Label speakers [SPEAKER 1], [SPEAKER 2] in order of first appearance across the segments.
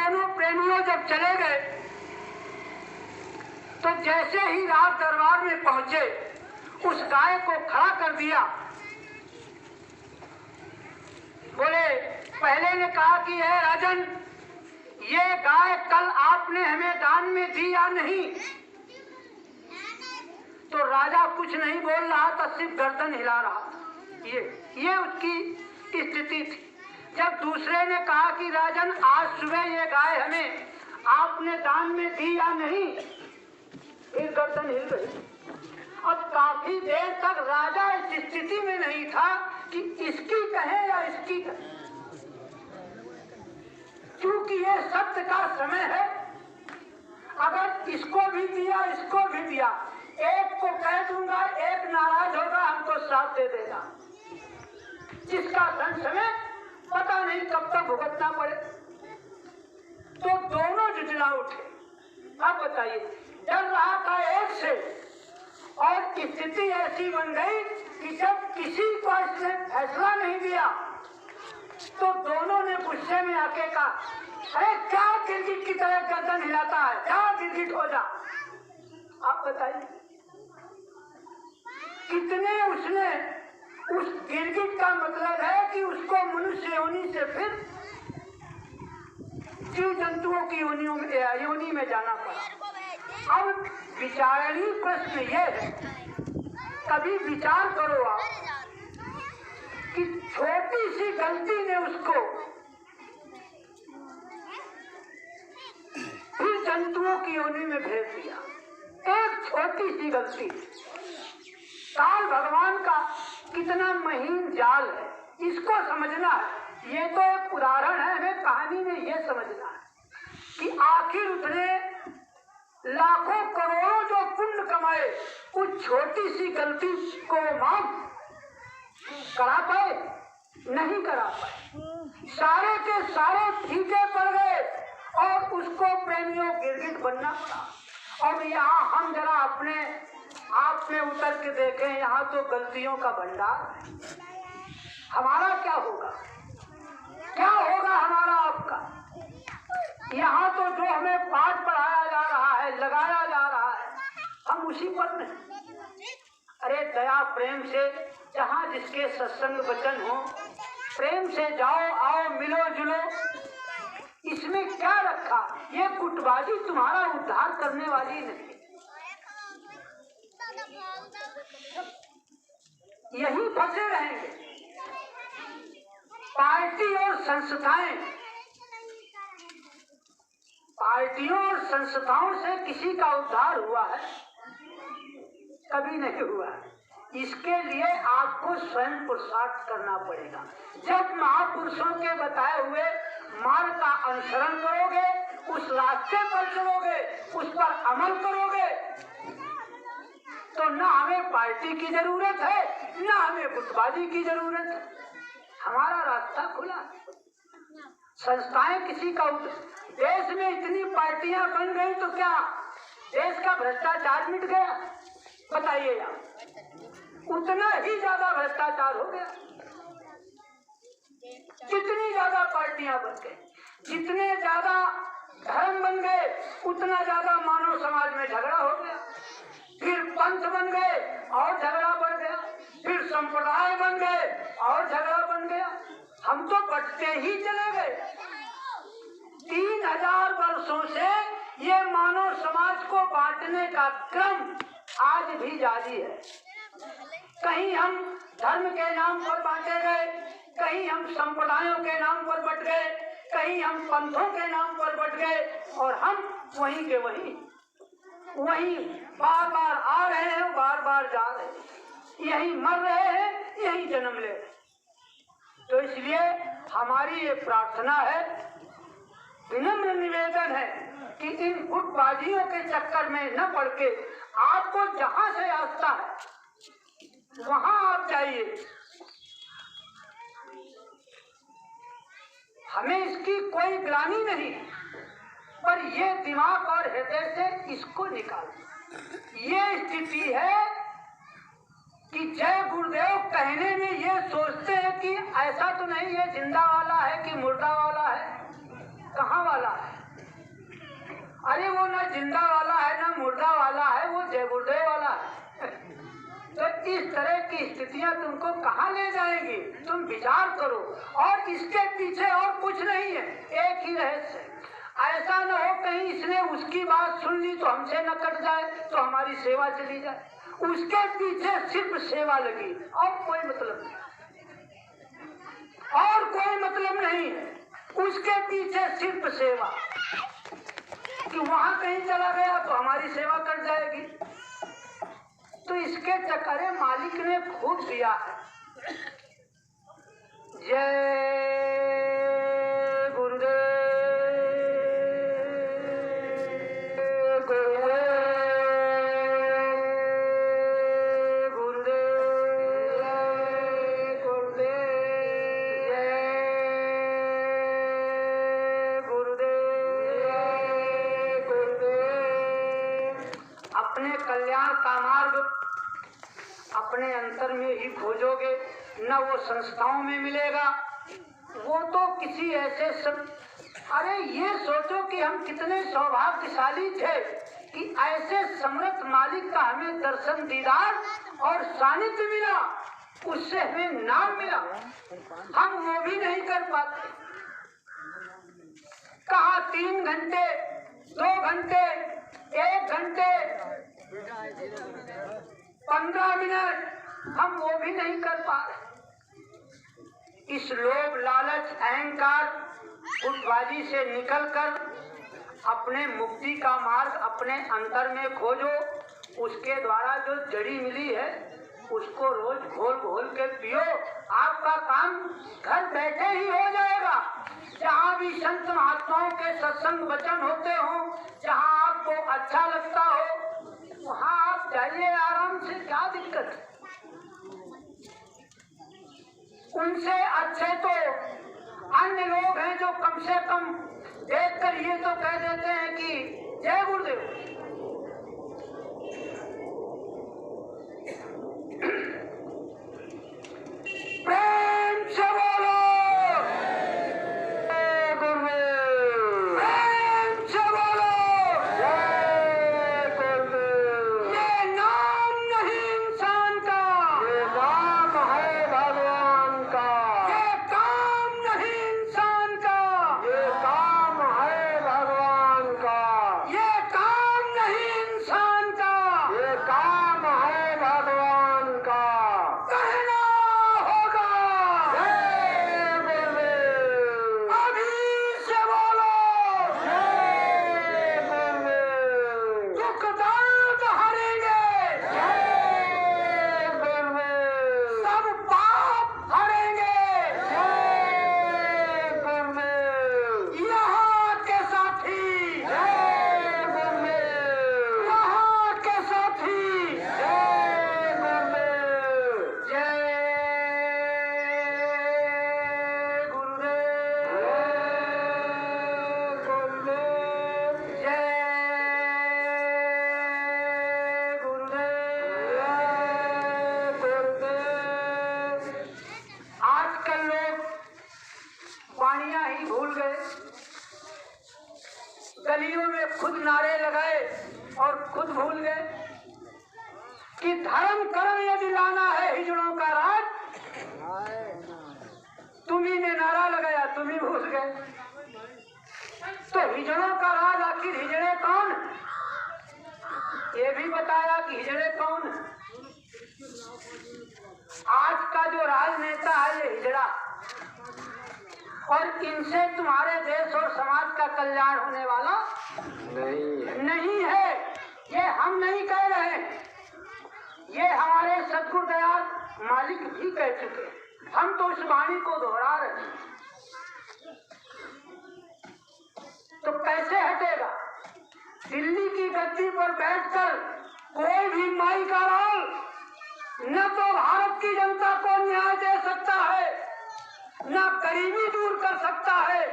[SPEAKER 1] दोनों प्रेमियों जब चले गए तो जैसे ही राज दरबार में पहुंचे उस गाय को खड़ा कर दिया। बोले, पहले ने कहा कि है राजन, ये गाय कल आपने हमें दान में दी या नहीं? तो राजा कुछ नहीं बोल रहा था, सिर्फ गर्दन हिला रहा था। ये उसकी स्थिति थी। जब दूसरे ने कहा कि राजन, आज सुबह ये गाय हमें आपने दान में दी या नहीं? फिर गर्दन हिल गई। अब काफी देर तक राजा इस स्थिति में नहीं था कि इसकी कहे या इसकी कहे, क्योंकि ये सत्य का समय है। अगर इसको भी दिया, इसको भी दिया, एक को कह दूंगा, एक नाराज होगा, हमको साथ दे देगा, जिसका धन समय पता नहीं कब तक भुगतना पड़े। तो दोनों जुझला उठे। अब बताइए, डर रहा था एक से, और स्थिति ऐसी बन गई कि जब किसी को इसने फैसला नहीं दिया तो दोनों ने गुस्से में आके कहा, अरे क्या गिरगिट की तरह गर्दन हिलाता है, क्या गिरगिट हो जा। आप बताइए कितने उसने, उस गिरगिट का मतलब है कि उसको मनुष्य योनि से फिर जीव जंतुओं की योनि में जाना पड़ा। अब विचारणीय प्रश्न ये है, कभी विचार करो आप कि छोटी सी गलती ने उसको फिर जंतुओं की योनि में भेज दिया। एक छोटी सी गलती। काल भगवान का कितना महीन जाल है, इसको समझना है। ये तो एक उदाहरण है, हमें कहानी में ये समझना है कि आखिर उसने लाखों करोड़ों जो पुण्य कमाए, उस छोटी सी गलती को माफ करा पाए? नहीं करा पाए। सारे के सारे फीके पड़ गए और उसको प्रेमियों गिरगिट बनना पड़ा। और यहाँ हम जरा अपने आप में उतर के देखें, यहाँ तो गलतियों का भंडार है। हमारा क्या होगा, क्या होगा हमारा आपका? यहाँ तो जो हमें पाठ पढ़ाया जा रहा है, लगाया जा रहा है, हम उसी पर नहीं। अरे दया प्रेम से, जहाँ जिसके सत्संग वचन हो, प्रेम से जाओ, आओ, मिलो जुलो। इसमें क्या रखा? ये गुटबाजी तुम्हारा उद्धार करने वाली नहीं। यही फंसे रहेंगे। पार्टी और संस्थाएं, पार्टियों और संस्थाओं से किसी का उद्धार हुआ है? कभी नहीं हुआ। इसके लिए आपको स्वयं पुरुषार्थ करना पड़ेगा। जब महापुरुषों के बताए हुए मार्ग का अनुसरण करोगे, उस रास्ते पर चलोगे, उस पर अमल करोगे, तो न हमें पार्टी की जरूरत है, न हमें गुटबाजी की जरूरत है। हमारा रास्ता खुला है। संस्थाएं किसी का, देश में इतनी पार्टियां बन गई तो क्या देश का भ्रष्टाचार मिट गया? बताइए आप, उतना ही ज्यादा भ्रष्टाचार हो गया। जितनी ज्यादा पार्टियां बन गई, जितने ज्यादा धर्म बन गए, उतना ज्यादा मानव समाज में झगड़ा हो गया। फिर पंथ बन गए और झगड़ा बढ़ गया, फिर संप्रदाय बन गए और झगड़ा बन गया। हम तो बढ़ते ही चले गए। 3000 वर्षों से ये मानव समाज को बांटने का क्रम आज भी जारी है। कहीं हम धर्म के नाम पर बांटे गए, कहीं हम संप्रदायों के नाम पर बट गए, कहीं हम पंथों के नाम पर बट गए, और हम वहीं के वहीं बार बार आ रहे हैं, बार बार जा रहे हैं, यही मर रहे हैं, यही जन्म ले रहे हैं। तो इसलिए हमारी ये प्रार्थना है, विनम्र निवेदन है कि इन गुटबाजियों के चक्कर में न पड़ के आपको जहां से आस्था है वहां आप जाइए। हमें इसकी कोई ग्लानि नहीं, पर ये दिमाग और हृदय से इसको निकाल। ये स्थिति है कि जय गुरुदेव कहने में ये सोचते हैं कि ऐसा तो नहीं है जिंदा वाला है कि मुर्दा वाला है, कहाँ वाला है? जिंदा वाला है ना मुर्दा वाला है, वो जय गुरुदेव वाला है। तो इस तरह की स्थितियां तुमको कहाँ ले जाएंगी? तुम विचार करो। और इसके पीछे और कुछ नहीं है, एक ही रहस्य। ऐसा न हो कहीं इसने उसकी बात सुन ली तो हमसे न कट जाए, तो हमारी सेवा चली जाए। उसके पीछे सिर्फ सेवा लगी और कोई मतलब नहीं, और कोई मतलब नहीं है। उसके पीछे सिर्फ सेवा, कि वहां कहीं चला गया तो हमारी सेवा कर जाएगी। तो इसके चक्कर मालिक ने खूब दिया है। जय गुरुदेव, कल्याण का मार्ग अपने अंतर में ही खोजोगे, न वो संस्थाओं में मिलेगा। वो तो किसी ऐसे सब, अरे ये सोचो कि हम कितने सौभाग्यशाली थे कि ऐसे समर्थ मालिक का हमें दर्शन दीदार और सानिध्य मिला, उससे हमें नाम मिला। हम वो भी नहीं कर पाते। कहा 3 घंटे, 2 घंटे, 1 घंटे, 15 मिनट, हम वो भी नहीं कर पा रहे। इस लोभ लालच अहंकार फुटबाजी से निकलकर अपने मुक्ति का मार्ग अपने अंतर में खोजो। उसके द्वारा जो जड़ी मिली है उसको रोज घोल घोल के पियो। आपका काम घर बैठे ही हो जाएगा। जहाँ भी संत महात्माओं के सत्संग वचन होते हो, जहाँ आपको अच्छा लगता हो, वहाँ आप जाइए आराम से, क्या दिक्कत है? उनसे अच्छे तो अन्य लोग हैं जो कम से कम देखकर ये तो कह देते हैं कि जय गुरुदेव। प्रेम से बोलो जय गुरुदेव, प्रेम से बोलो जय गुरुदेव। ये नाम नहीं इंसान का, ये नाम है भगवान का। ये काम नहीं इंसान का, ये काम है भगवान का। ये काम नहीं इंसान का, ये काम है भगवान का। कहना होगा जय गुरुदेव, अभी से बोलो जय गुरुदेव। दुख दर्द हरेंगे जय गुरुदेव, सब पाप हरेंगे जय गुरुदेव। यहाँ के साथी जय गुरुदेव, यहाँ के साथी जय गुरुदेव। जय गुरुदेव, जय गुरुदेव, जय गुरुदेव, जय गुरुदेव। आजकल लोग वाणियां ही भूल गए। गलियों में खुद नारे लगाए और खुद भूल गए कि धर्म कर्म यदि लाना है हिजड़ों का राज, तुम्ही ने नारा लगाया, तुम ही भूल गए। तो हिजड़ों का राज आखिर हिजड़े कौन? ये भी बताया कि हिजड़े कौन? आज का जो राजनेता है ये हिजड़ा, और इनसे तुम्हारे देश और समाज का कल्याण होने वाला नहीं है। ये हम नहीं कह रहे, ये हमारे सद्गुरु दयाल मालिक भी कह चुके। हम तो इस वाणी को दोहरा रहे हैं। तो कैसे हटेगा? दिल्ली की गद्दी पर बैठकर कोई भी माई का लाल न तो भारत की जनता को न्याय दे सकता है, न गरीबी दूर कर सकता है,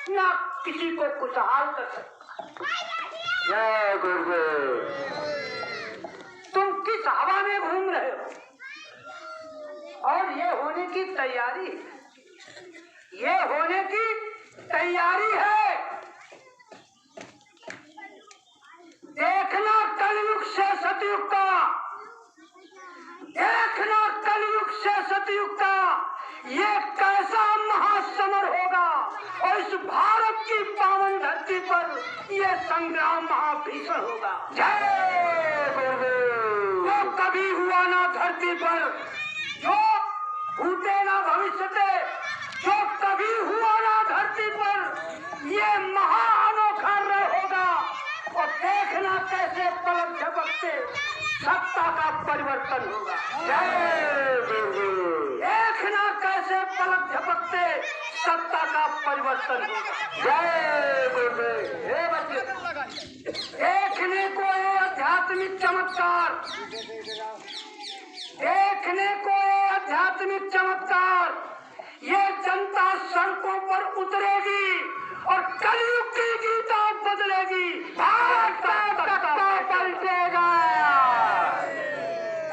[SPEAKER 1] न किसी को खुशहाल कर सकता है। जय गुरुदेव। तुम किस हवा में घूम रहे हो? और ये होने की तैयारी, ये होने की तैयारी है। कलयुग से सतयुग का, देखना कलयुग से सतयुग का ये कैसा महासमर होगा। और इस भारत की पावन धरती पर ये संग्राम महाभीषण होगा। जय गुरुदेव। जो कभी हुआ ना धरती पर, जो भूते ना भविष्यते, जो कभी हुआ ना धरती पर, ये महा अनोखा होगा। और देखना कैसे पलक झपकते सत्ता का परिवर्तन होगा। जय गुरुदेव। देखना कैसे पलक झपकते सत्ता का परिवर्तन होगा। जय गुरुदेव। हे बच्चे, देखने को है आध्यात्मिक चमत्कार, देखने को है आध्यात्मिक चमत्कार। ये जनता सड़कों पर उतरेगी और कलयुग की गीता बदलेगी। भारत का तख्ता पलटेगा,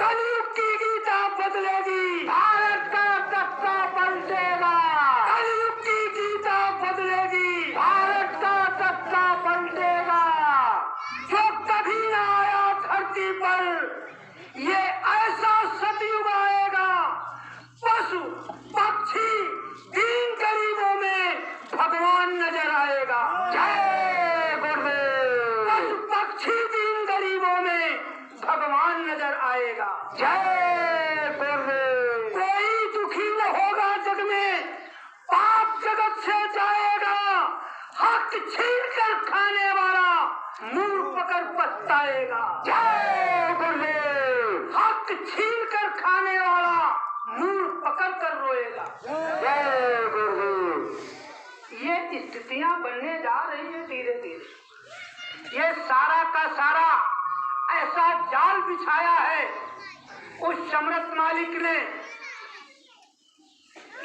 [SPEAKER 1] कलयुग की गीता बदलेगी। भारत का तख्ता पलटेगा, कलयुग की गीता बदलेगी। भारत का तख्ता पलटेगा। जो कभी न आया धरती पर, ये ऐसा सतयुग आएगा। पशु पक्षी दीन गरीबों में भगवान नजर आएगा। जय गुरुदेव। पशु पक्षी दीन गरीबों में भगवान नजर आएगा। जय गुरुदेव। कोई दुखी न होगा जग में, पाप जगत से जाएगा। हक छीन कर खाने वाला मुंह पकड़ पछताएगा। जय गुरुदेव। हक छीन कर खाने वाला मुंह पकड़ कर रोएगा। जय गुरुदेव। ये स्थितियां बनने जा रही है धीरे धीरे। ये सारा का सारा ऐसा जाल बिछाया है उस सम्राट मालिक ने।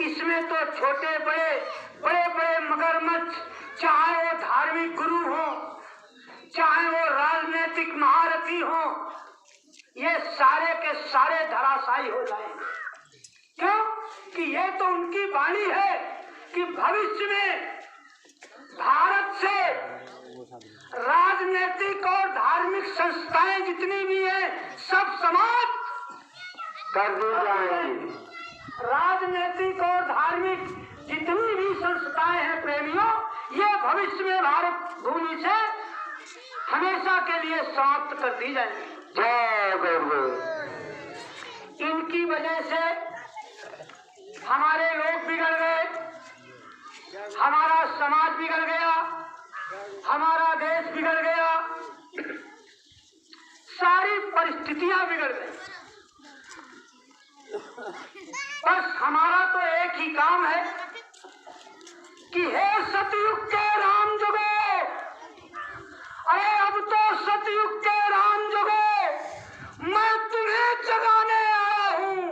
[SPEAKER 1] इसमें तो छोटे बड़े बड़े बड़े मगरमच्छ, चाहे वो धार्मिक गुरु हो, चाहे वो राजनीतिक महारथी हो, ये सारे के सारे धराशायी हो जाएंगे। क्यों कि ये तो उनकी वाणी है कि भविष्य में भारत से राजनीतिक और धार्मिक संस्थाएं जितनी भी हैं सब समाप्त कर दी जाएंगी। राजनीतिक और धार्मिक जितनी भी संस्थाएं हैं प्रेमियों, ये भविष्य में भारत भूमि से हमेशा के लिए समाप्त कर दी जाएंगी। जय गुरुदेव। इनकी वजह से हमारे लोग बिगड़ गए, हमारा समाज बिगड़ गया, हमारा देश बिगड़ गया, सारी परिस्थितियां बिगड़ गई। बस हमारा तो एक ही काम है कि हे सतयुग के राम जगो, अरे अब तो सतयुग के राम जगो, मैं तुम्हें जगाने आया हूँ।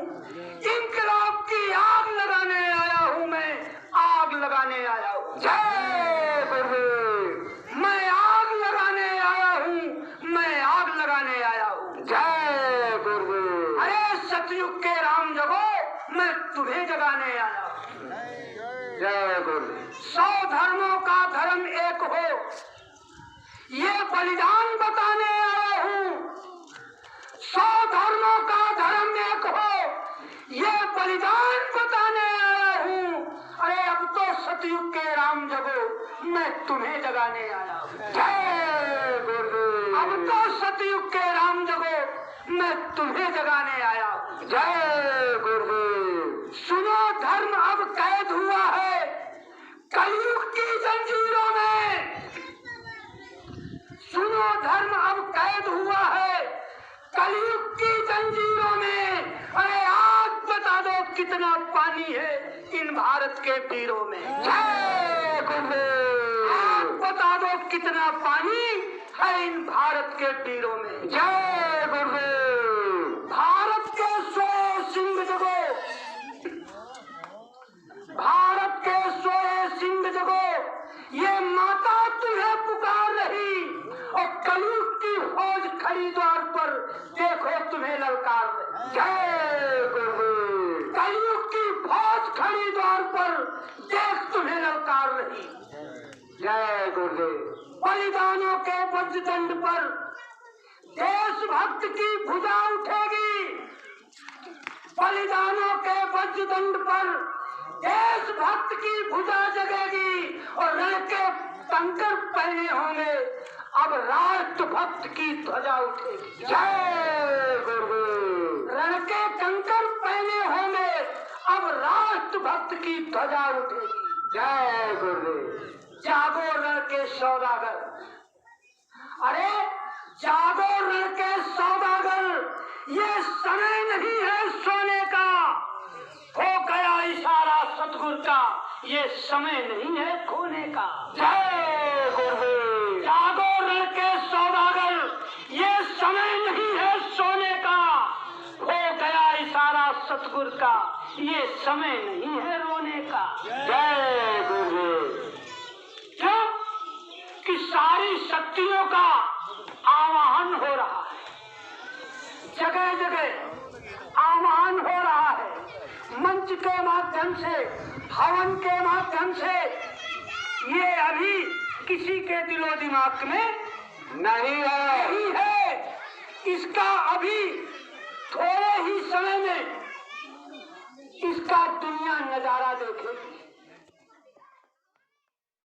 [SPEAKER 1] इंकलाब की आग लगाने आया हूँ, मैं आग लगाने आया हूँ। जय गुरुदेव। मैं आग लगाने आया हूँ, मैं आग लगाने आया हूँ। जय गुरुदेव। अरे सतयुग के राम जगो, मैं तुम्हें जगाने आया हूँ। जय गुरुदेव। 100 धर्मों का धर्म एक हो, ये बलिदान बताने आया हूँ। 100 धर्मों का धर्म एक हो, ये बलिदान बताने आया हूँ। अरे अब तो सतयुग के राम जगो, मैं तुम्हें जगाने आया हूँ। जय गुरुदेव। अब तो सतयुग के राम जगो, मैं तुम्हें जगाने आया हूँ। जय गुरुदेव। सुनो धर्म अब कैद हुआ है कलयुग की जंजीरों में। सुनो धर्म अब कैद हुआ है कलयुग की जंजीरों में। अरे आग बता दो कितना पानी है इन भारत के तीरों में। जय गुरुदेव। आग बता दो कितना पानी है इन भारत के तीरों में। जय गुरुदेव। भारत के 100 सिंह जगो, भारत के 100 सिंह जगो, ये माता तुम्हें पुकार रही और कलयुग की फौज खड़ी द्वार पर देखो तुम्हें ललकार रही। जय गुरुदेव। कलयुग की फौज खड़ी द्वार पर देख तुम्हें ललकार रही। जय गुरुदेव। बलिदानों के वज्रदंड पर देशभक्त की भुजा उठेगी, बलिदानों के वज्रदंड पर देशभक्त की भुजा जगेगी और रण के कंकर पहने होंगे, अब राष्ट्रभक्त की ध्वजा उठेगी। जय गुरु। रण के कंकर पहने होंगे, अब राष्ट्रभक्त की ध्वजा उठेगी। जय गुरु। जागो रण के सौदागर, अरे जागो रण के सौदागर, ये समय नहीं है सोने का। हो गया इशारा सतगुरु का, ये समय नहीं है खोने का। जय गुरु। जागो रण के सौदागर, ये समय नहीं है सोने का। हो गया इशारा सतगुरु का, ये समय नहीं है रोने का। जय गुरु। क्यों कि सारी शक्तियों का आवाहन हो रहा है, जगह जगह आवाहन हो रहा है, मंच के माध्यम से, हवन के माध्यम से। ये अभी किसी के दिलो दिमाग में नहीं है, इसका अभी